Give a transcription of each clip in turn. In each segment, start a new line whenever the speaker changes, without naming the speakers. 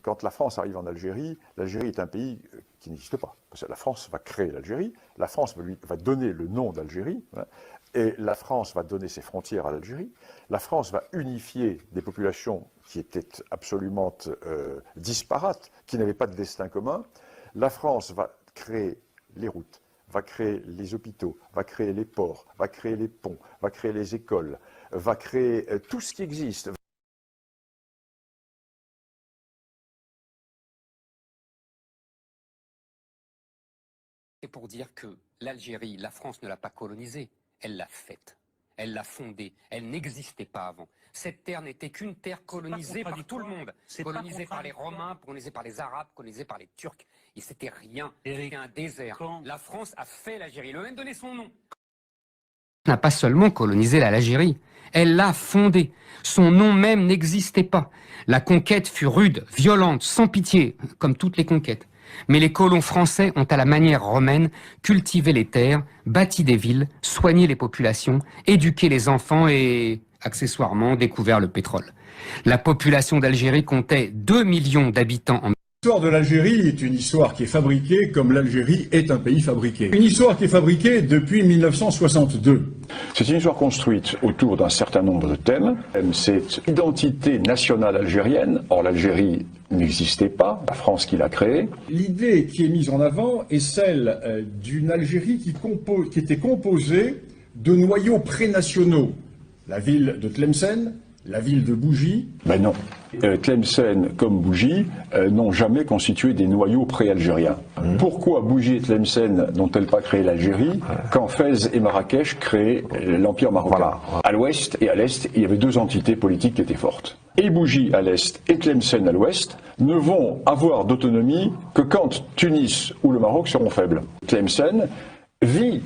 quand la France arrive en Algérie, l'Algérie est un pays qui n'existe pas. Parce que la France va créer l'Algérie, la France va donner le nom d'Algérie, hein, et la France va donner ses frontières à l'Algérie. La France va unifier des populations qui étaient absolument disparates, qui n'avaient pas de destin commun. La France va créer les routes, va créer les hôpitaux, va créer les ports, va créer les ponts, va créer les écoles, va créer tout ce qui existe.
C'est pour dire que l'Algérie, la France ne l'a pas colonisée, elle l'a faite. Elle l'a fondée, elle n'existait pas avant. Cette terre n'était qu'une terre colonisée par tout le monde. Colonisée par les Romains, colonisée par les Arabes, colonisée par les Turcs. Et c'était rien, c'était un désert. La France a fait l'Algérie, elle a même donné son nom. N'a pas seulement colonisé l'Algérie, elle l'a fondée. Son nom même n'existait pas. La conquête fut rude, violente, sans pitié, comme toutes les conquêtes. Mais les colons français ont, à la manière romaine, cultivé les terres, bâti des villes, soigné les populations, éduqué les enfants et, accessoirement, découvert le pétrole. La population d'Algérie comptait 2 millions d'habitants en...
L'histoire de l'Algérie est une histoire qui est fabriquée comme l'Algérie est un pays fabriqué. Une histoire qui est fabriquée depuis 1962.
C'est une histoire construite autour d'un certain nombre de thèmes. C'est l'identité nationale algérienne. Or, l'Algérie n'existait pas, la France qui l'a créée.
L'idée qui est mise en avant est celle d'une Algérie qui était composée de noyaux prénationaux. La ville de Tlemcen, la ville de Bougie.
Ben non. Tlemcen comme Bougie n'ont jamais constitué des noyaux pré-algériens. Pourquoi Bougie et Tlemcen n'ont-elles pas créé l'Algérie quand Fès et Marrakech créaient l'Empire marocain? Voilà. À l'ouest et à l'est, il y avait deux entités politiques qui étaient fortes. Et Bougie à l'est et Tlemcen à l'ouest ne vont avoir d'autonomie que quand Tunis ou le Maroc seront faibles. Tlemcen vit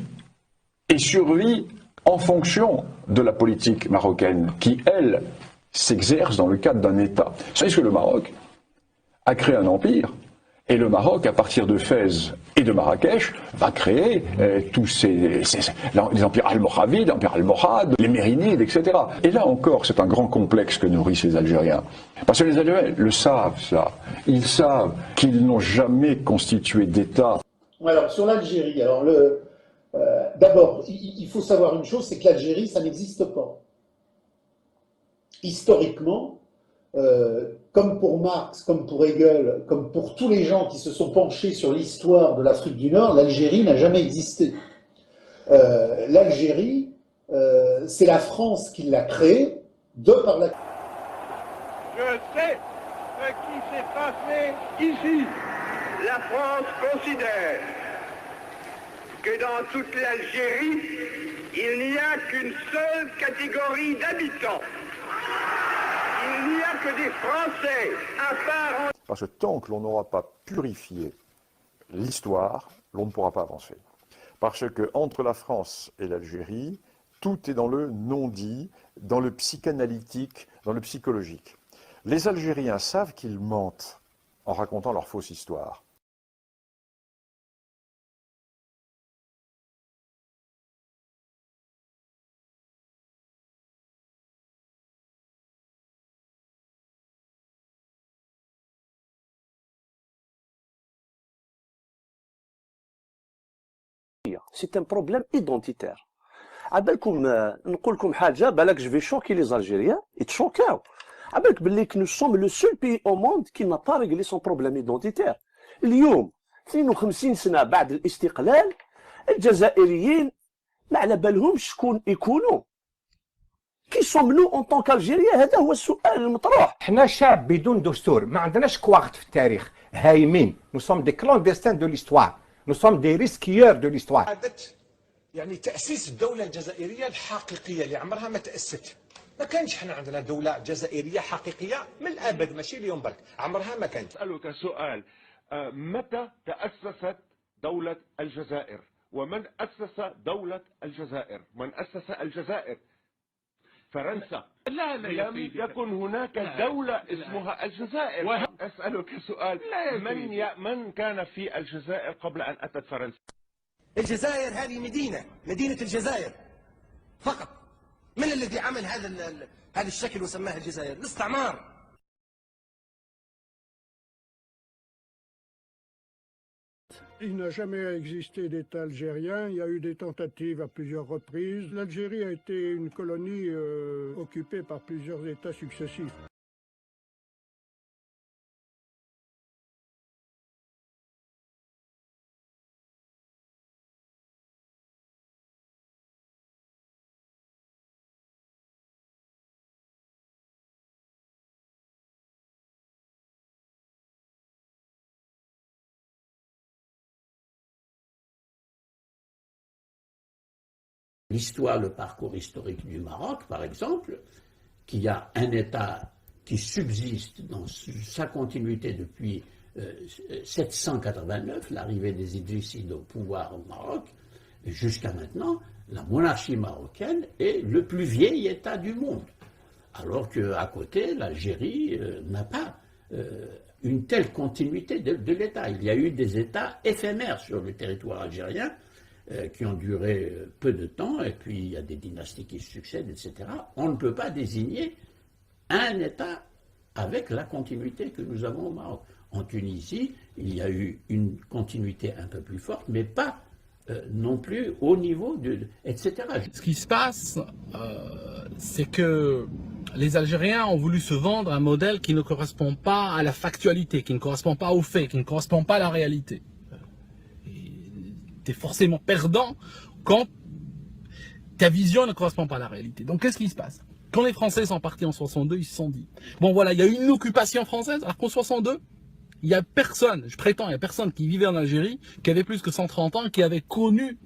et survit en fonction de la politique marocaine qui, elle, s'exerce dans le cadre d'un État. Vous savez que le Maroc a créé un empire, et le Maroc, à partir de Fès et de Marrakech, va créer tous les empires almoravides, l'empire almohade, les mérinides, etc. Et là encore, c'est un grand complexe que nourrissent les Algériens. Parce que les Algériens le savent, ça. Ils savent qu'ils n'ont jamais constitué d'État.
Alors, sur l'Algérie, d'abord, il faut savoir une chose, c'est que l'Algérie, ça n'existe pas. Historiquement, comme pour Marx, comme pour Hegel, comme pour tous les gens qui se sont penchés sur l'histoire de l'Afrique du Nord, l'Algérie n'a jamais existé. L'Algérie, c'est la France qui l'a créée, de par la...
Je sais ce qui s'est passé ici. La France considère que dans toute l'Algérie, il n'y a qu'une seule catégorie d'habitants. Il n'y a que des Français à part...
Parce que tant que l'on n'aura pas purifié l'histoire, l'on ne pourra pas avancer. Parce que entre la France et l'Algérie, tout est dans le non-dit, dans le psychanalytique, dans le psychologique. Les Algériens savent qu'ils mentent en racontant leur fausse histoire.
C'est un problème identitaire. عبالكم نقول لكم حاجه بالك جو في شوكي لي زالجيريان يتشوكاو عبالك باللي كو نو سوم لو سول بي او موند كي نا با ريغلي سون بروبليم ايدونتيتير. اليوم 52 سنه بعد الاستقلال الجزائريين ما على بالهمش شكون يكونوا كي سومنو اون طون كالجيريا. هذا هو السؤال المطروح.
احنا شعب بدون دستور، ما عندناش كواغت في التاريخ، هايمين. نو سوم دي كلونديستان دو ليستوار، نو سوم دي ريسكيور دو ليستوار.
يعني تأسيس الدولة الجزائرية الحقيقية اللي عمرها ما تأسست. ما كانش احنا عندنا دولة جزائرية حقيقية من الأبد، ماشي اليوم برك، عمرها ما كانت.
أسألك سؤال، متى تأسست دولة الجزائر؟ ومن أسس دولة الجزائر؟ من أسس الجزائر؟ فرنسا. لا لم يكن هناك دولة اسمها الجزائر. أسألك سؤال، من كان في الجزائر قبل أن أتت فرنسا؟
الجزائر هذه مدينة الجزائر فقط. من الذي عمل هذا الشكل وسماها الجزائر؟ الاستعمار.
Il n'a jamais existé d'État algérien. Il y a eu des tentatives à plusieurs reprises. L'Algérie a été une colonie occupée par plusieurs États successifs.
L'histoire, le parcours historique du Maroc, par exemple, qui a un État qui subsiste dans sa continuité depuis 789, l'arrivée des Idrissides au pouvoir au Maroc, jusqu'à maintenant, la monarchie marocaine est le plus vieil État du monde. Alors qu'à côté, l'Algérie n'a pas une telle continuité de l'État. Il y a eu des États éphémères sur le territoire algérien, qui ont duré peu de temps, et puis il y a des dynasties qui se succèdent, etc. On ne peut pas désigner un État avec la continuité que nous avons au Maroc. En Tunisie, il y a eu une continuité un peu plus forte, mais pas non plus au niveau etc.
Ce qui se passe, c'est que les Algériens ont voulu se vendre un modèle qui ne correspond pas à la factualité, qui ne correspond pas aux faits, qui ne correspond pas à la réalité. Tu es forcément perdant quand ta vision ne correspond pas à la réalité. Donc qu'est-ce qui se passe? Quand les Français sont partis en 62, ils se sont dit, bon voilà, il y a eu une occupation française, alors qu'en 62, il n'y a personne, je prétends, il n'y a personne qui vivait en Algérie, qui avait plus que 130 ans, qui avait connu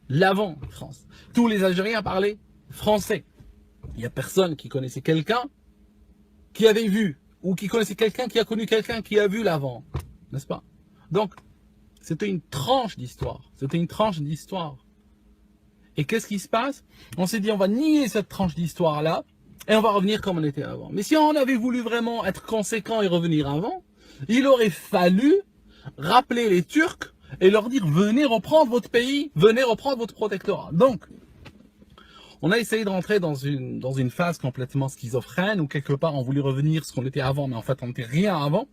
l'avant-France. Tous les Algériens parlaient français. Il n'y a personne qui connaissait quelqu'un qui avait vu, ou qui connaissait quelqu'un qui a connu quelqu'un qui a vu l'avant, n'est-ce pas? Donc, c'était une tranche d'histoire. C'était une tranche d'histoire. Et qu'est-ce qui se passe? On s'est dit, on va nier cette tranche d'histoire-là, et on va revenir comme on était avant. Mais si on avait voulu vraiment être conséquent et revenir avant, il aurait fallu rappeler les Turcs et leur dire, venez reprendre votre pays, venez reprendre votre protectorat. Donc, on a essayé de rentrer dans une phase complètement schizophrène, où quelque part on voulait revenir ce qu'on était avant, mais en fait on n'était rien avant.